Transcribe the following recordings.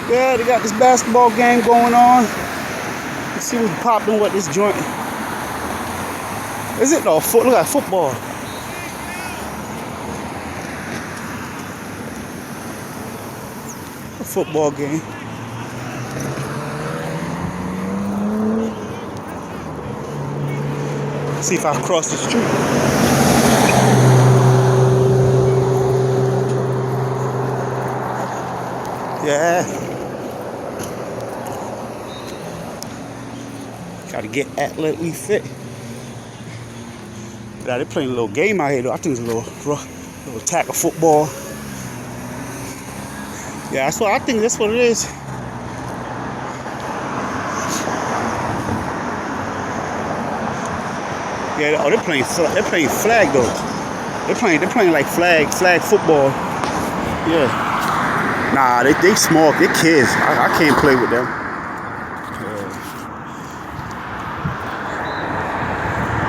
Yeah, they got this basketball game going on. Let's see what's popping with this joint. Is it though? Look at football. A football game. See if I cross the street. Yeah. Gotta get athletically fit. Yeah, they playing a little game out here though. I think it's a little tackle football. Yeah, I think that's what it is. Yeah, oh, they're playing flag though. They're playing like flag football. Yeah. Nah, they small, they're kids. I can't play with them.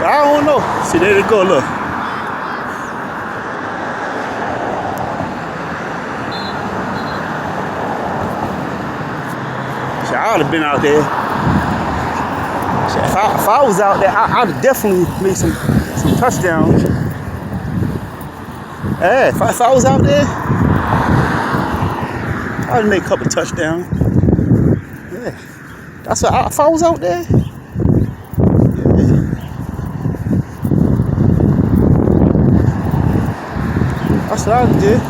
I don't know. See, there they go, look. See, I would have been out there. See, if I was out there, I'd have definitely made some touchdowns. Yeah, if I was out there, I'd have made a couple touchdowns. Yeah. That's what if I was out there. That's what I did.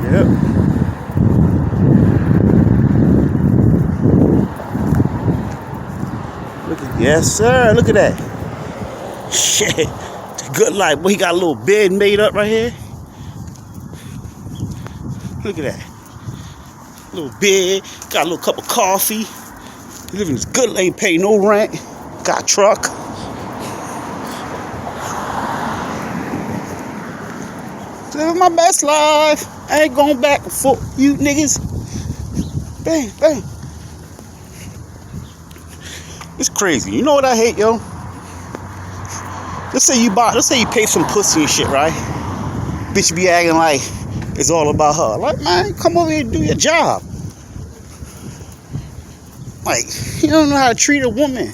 Yep. Yes, sir. Look at that. Shit. It's a good life. Boy, he got a little bed made up right here. Look at that. Little bed. Got a little cup of coffee. Living this good, ain't pay no rent. Got a truck. Living my best life. I ain't going back for you niggas. Bang, bang. It's crazy. You know what I hate, yo? Let's say you pay some pussy and shit, right? Bitch be acting like it's all about her. Like, man, come over here and do your job. Like, you don't know how to treat a woman.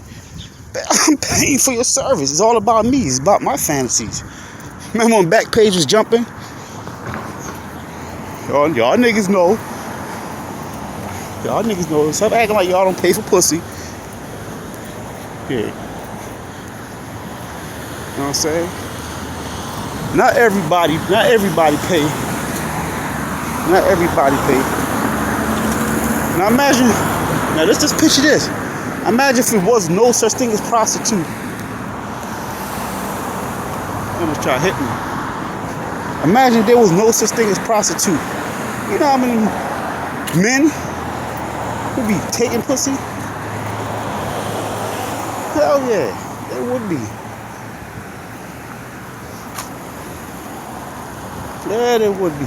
I'm paying for your service. It's all about me. It's about my fantasies. Remember when Backpage was jumping? Y'all niggas know. Y'all niggas know. Stop acting like y'all don't pay for pussy. Yeah. You know what I'm saying? Not everybody pay. Not everybody pay. Now imagine. Now let's just picture this. Imagine if there was no such thing as prostitute. Almost try to hit me. Imagine if there was no such thing as prostitute. You know how many men would be taking pussy? Hell yeah, there would be. Yeah, there would be.